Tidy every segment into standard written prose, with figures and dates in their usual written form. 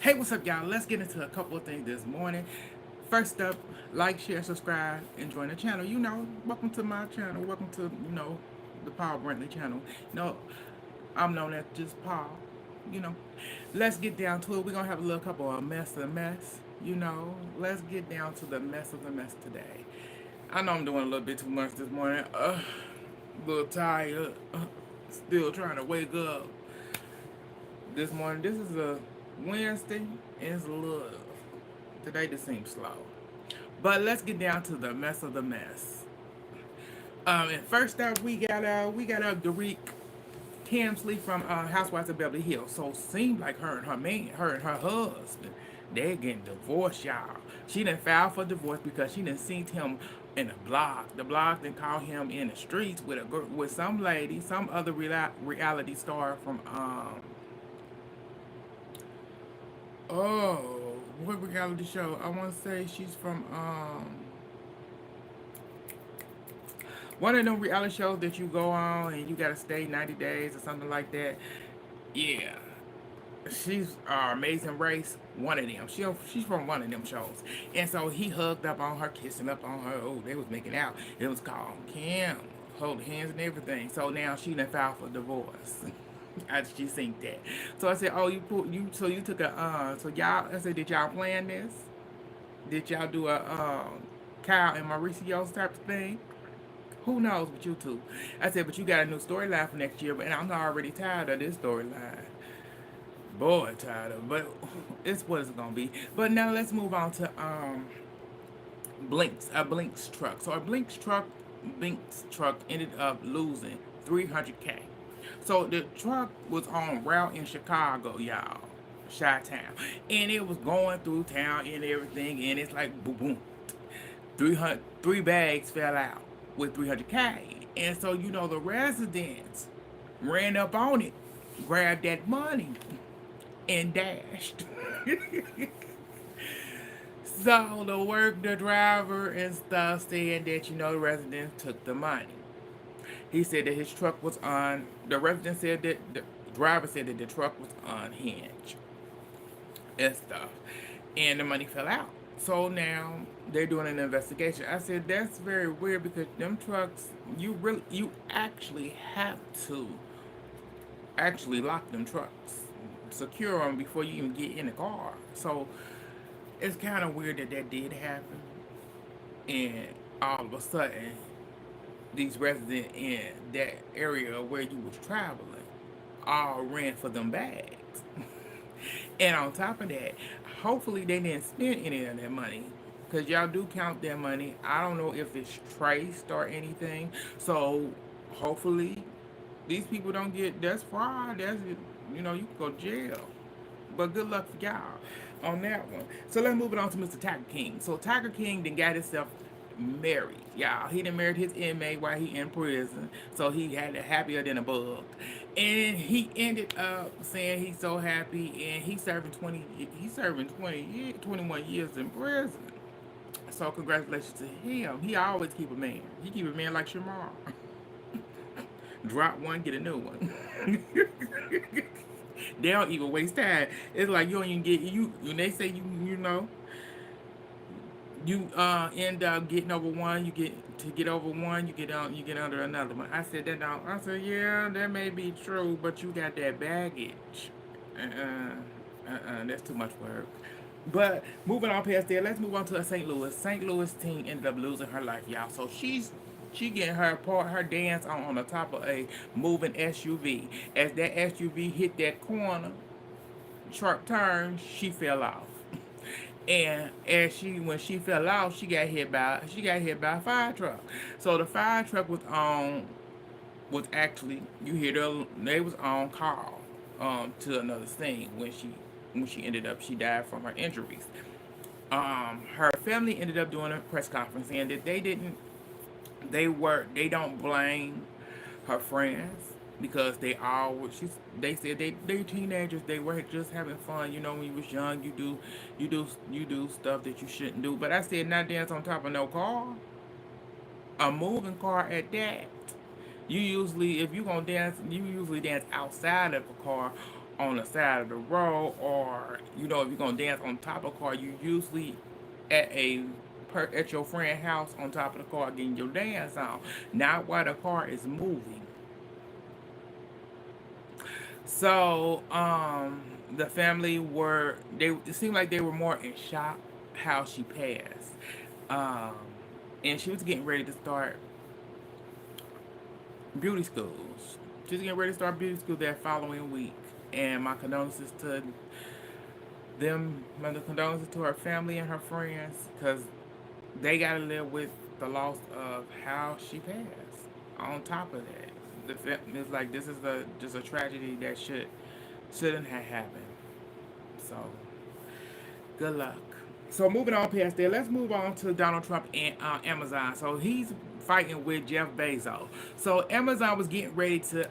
Hey, what's up, y'all? Let's get into a couple of things this morning. First up, like, share, subscribe, and join the channel. Welcome to my channel. Welcome to, the Paul Brantley channel. I'm known as just Paul. You know, let's get down to it. We're going to have a little couple of mess. Let's get down to the mess of the mess today. I know I'm doing a little bit too much this morning. A little tired. Still trying to wake up this morning. This is a Wednesday, and it's a little. Today just seems slow. But let's get down to the mess of the mess. And first up, we got Derek Camsley from Housewives of Beverly Hills. So seemed like her and her husband, they're getting divorced, y'all. She didn't file for divorce because she didn't see him in the block. The block didn't call him in the streets with some lady, some other reality star from oh, what reality show? I want to say she's from one of them reality shows that you go on and you gotta stay 90 days or something like that. Yeah, she's Amazing Race. One of them. She's from one of them shows. And so he hugged up on her, kissing up on her. Oh, they was making out. It was called Kim. Hold hands and everything. So now she done filed for divorce. She seen that. So I said, oh, so you took so y'all, I said, did y'all plan this? Did y'all do a Kyle and Mauricio's type of thing? Who knows with you two? I said, but you got a new storyline for next year, but and I'm already tired of this storyline. Boy, tired of it, but it's what it's gonna be. But now let's move on to Blink's truck. So Blink's truck ended up losing 300K. So the truck was on route in Chicago, y'all, Chi-Town, and it was going through town and everything, and it's like boom, boom, three bags fell out with 300K, and so the residents ran up on it, grabbed that money, and dashed. So the driver and stuff said that the residents took the money. He said that his truck was on. The resident said that the driver said that the truck was unhinged and stuff, and the money fell out. So now they're doing an investigation. I said that's very weird because them trucks, you actually have to actually lock them trucks, secure them before you even get in the car. So it's kind of weird that that did happen, and all of a sudden these residents in that area where you was traveling all ran for them bags. And on top of that, hopefully they didn't spend any of that money. Because y'all do count that money. I don't know if it's traced or anything. So hopefully these people don't get, that's fraud. You can go to jail. But good luck for y'all on that one. So let's move it on to Mr. Tiger King. So Tiger King then got himself married, y'all. He done married his inmate while he in prison. So he had it happier than a bug. And he ended up saying he's so happy, and he's serving 21 years in prison. So congratulations to him. He always keep a man. He keep a man like Shamar. Drop one, get a new one. They don't even waste time. It's like you don't even get you when they say you end up getting over one, get over one, you get under another one. I said that don't. I said yeah, that may be true, but you got that baggage. That's too much work. But moving on past there, let's move on to St. Louis. St. Louis teen ended up losing her life, y'all. So she getting her dance on the top of a moving SUV. As that SUV hit that corner, sharp turn, she fell off. And when she fell off, she got hit by a fire truck. So the fire truck was actually, they was on call to another scene when she ended up, she died from her injuries. Her family ended up doing a press conference and that they don't blame her friends because they said they teenagers, they were just having fun. When you was young, you do stuff that you shouldn't do. But I said not dance on top of no car, a moving car at that. If you gonna dance, you usually dance outside of a car, on the side of the road, or if you're gonna dance on top of a car, you usually at at your friend's house on top of the car getting your dance on, not while the car is moving. So, the family it seemed like they were more in shock how she passed. Um, and she was getting ready to start beauty schools. She was getting ready to start beauty school that following week. And my condolences to my condolences to her family and her friends, because they got to live with the loss of how she passed. On top of that, it's like this is just a tragedy that shouldn't have happened. So good luck. So moving on past that, let's move on to Donald Trump and Amazon. So he's fighting with Jeff Bezos. So Amazon was getting ready to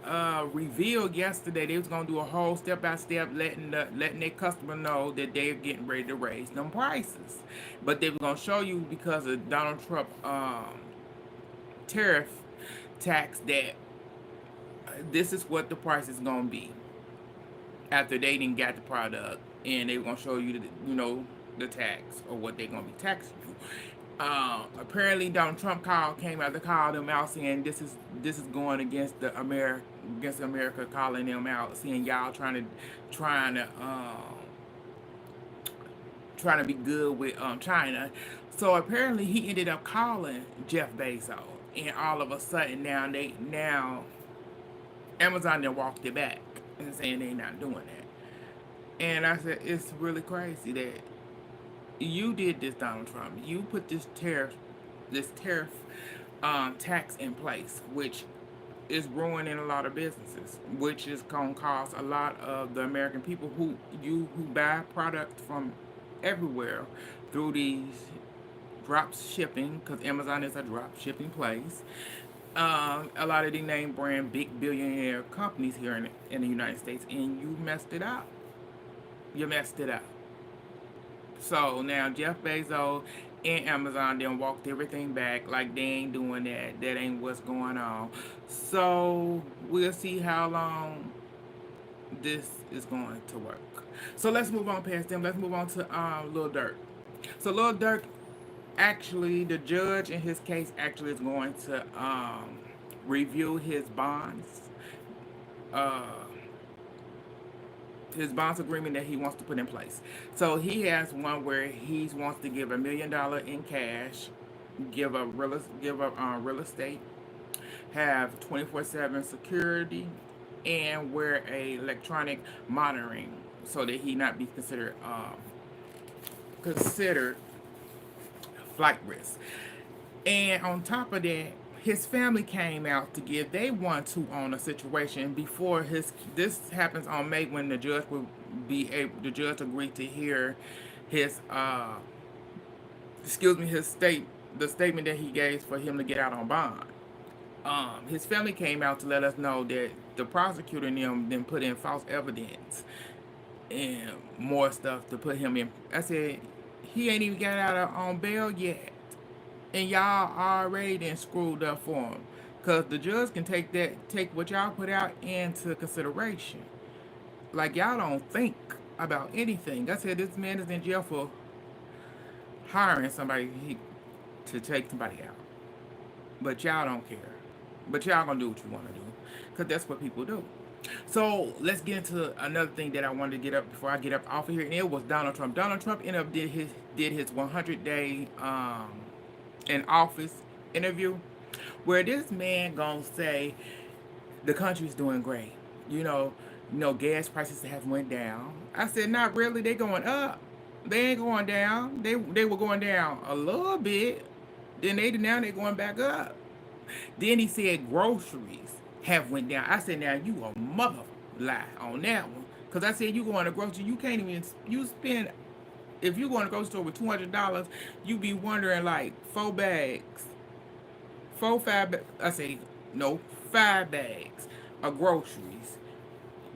reveal yesterday they was gonna do a whole step by step, letting their customer know that they're getting ready to raise them prices. But they were gonna show you, because of Donald Trump tariff tax, that this is what the price is gonna be after they didn't get the product, and they were gonna show you the tax, or what they're gonna be taxing you. Apparently Donald Trump came out to call them out, saying this is going against America, calling them out, saying y'all trying to trying to be good with China. So apparently he ended up calling Jeff Bezos, and all of a sudden now Amazon then walked it back and saying they not doing that. And I said, it's really crazy that you did this, Donald Trump. You put this tariff tax in place, which is ruining a lot of businesses, which is gonna cost a lot of the American people who buy products from everywhere through these drop shipping, because Amazon is a drop shipping place. A lot of the name brand big billionaire companies here in the United States, and you messed it up. You messed it up. So now Jeff Bezos and Amazon then walked everything back, like they ain't doing that. That ain't what's going on. So we'll see how long this is going to work. So let's move on past them. Let's move on to Lil Durk. So Lil Durk, actually, the judge in his case actually is going to review uh, his bonds agreement that he wants to put in place. So he has one where he wants to give $1 million in cash, give a real estate, have 24/7 security, and wear a electronic monitoring, so that he not be considered flight risk. And on top of that, his family came out to give they want to on a situation before his this happens on May, when the judge agreed to hear his his the statement that he gave for him to get out on bond. His family came out to let us know that the prosecutor and them then put in false evidence and more stuff to put him in. I said, he ain't even got out on bail yet, and y'all already then screwed up for him. Cause the judge can take what y'all put out into consideration. Like, y'all don't think about anything. I said, this man is in jail for hiring somebody to take somebody out, but y'all don't care. But y'all gonna do what you want to do, cause that's what people do. So let's get into another thing that I wanted to get up before I get up off of here, and it was Donald Trump. Donald Trump ended up did his 100-day in office interview, where this man gonna say the country's doing great. Gas prices have went down. I said, not really. They going up. They ain't going down. They were going down a little bit. Then now they going back up. Then he said groceries have went down. I said, now you a mother lie on that one. Cause I said, you go on a grocery, you can't even you spend, if you go in a grocery store with $200, you be wondering, like, 4 bags, 5 bags. I say no, 5 bags of groceries.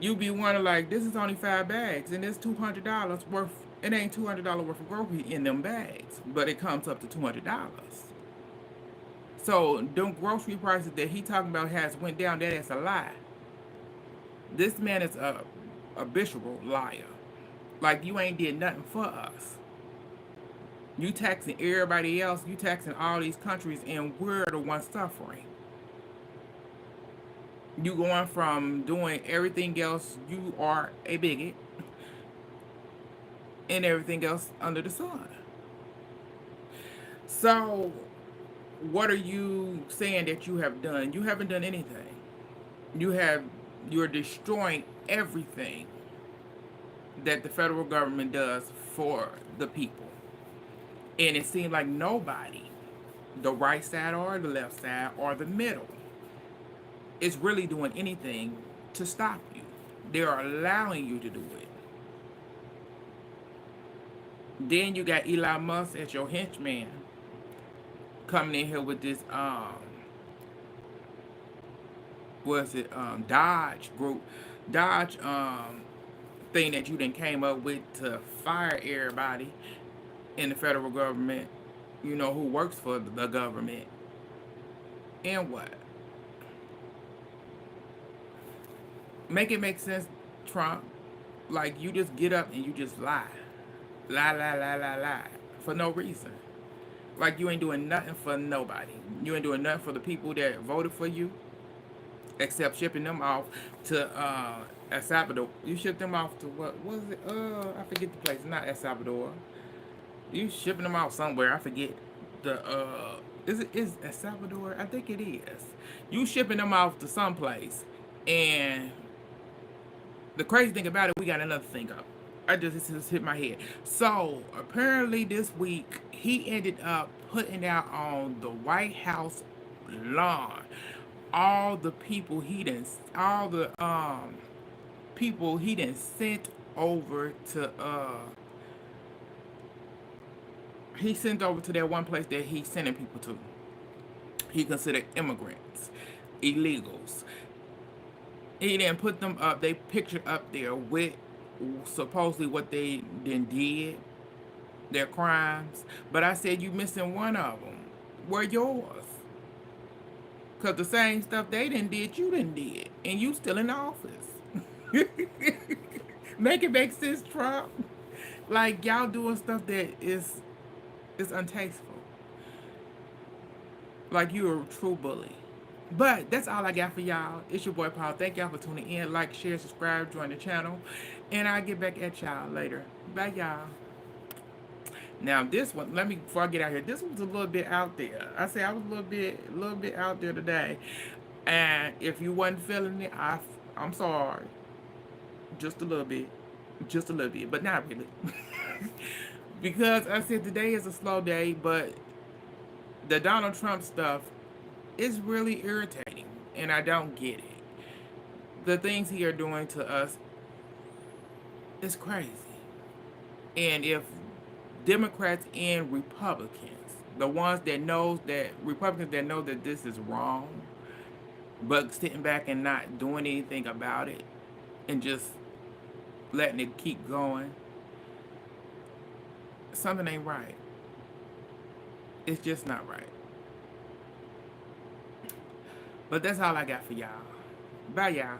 You be wondering, like, this is only 5 bags, and it's $200 worth. It ain't $200 worth of grocery in them bags, but it comes up to $200. So them grocery prices that he talking about has went down. That is a lie. This man is habitual liar. Like you ain't did nothing for us. You taxing everybody else. You taxing all these countries, and we're the ones suffering. You going from doing everything else. You are a bigot, and everything else under the sun. So, what are you saying that you have done? You haven't done anything. You have. You're destroying everything that the federal government does for the people. And it seems like nobody, the right side or the left side or the middle, is really doing anything to stop you. They are allowing you to do it. Then you got Elon Musk as your henchman coming in here with this was it Dodge group, Dodge thing that you then came up with to fire everybody in the federal government, you know, who works for the government. And what? Make it make sense, Trump. Like you just get up and you just lie. Lie, lie, lie, lie, lie. For no reason. Like you ain't doing nothing for nobody. You ain't doing nothing for the people that voted for you. Except shipping them off to El Salvador. You shipped them off to what was it? I forget the place. Not El Salvador. You shipping them off somewhere. I forget the is El Salvador? I think it is. You shipping them off to someplace. And the crazy thing about it, we got another thing up. This just hit my head. So apparently this week he ended up putting out on the White House lawn all the people he done, all the people he done sent over to he sent over to that one place that he's sending people to. He considered immigrants, illegals. He didn't put them up. They pictured up there with supposedly what they then did, their crimes. But I said you missing one of them. Where yours? Cause the same stuff they didn't did, you didn't did, and you still in the office. Make it make sense, Trump. Like y'all doing stuff that is untasteful. Like you're a true bully. But that's all I got for y'all. It's your boy Paul. Thank y'all for tuning in. Like, share, subscribe, join the channel. And I'll get back at y'all later. Bye, y'all. Now this one, let me before I get out here. This one's a little bit out there. I say I was a little bit out there today. And if you wasn't feeling it, I'm sorry. Just a little bit. Just a little bit, but not really. Because I said today is a slow day, but the Donald Trump stuff is really irritating, and I don't get it. The things he are doing to us is crazy. And if Democrats and Republicans, the ones that knows that Republicans that know that this is wrong, but sitting back and not doing anything about it and just letting it keep going, something ain't right. It's just not right. But that's all I got for y'all. Bye, y'all.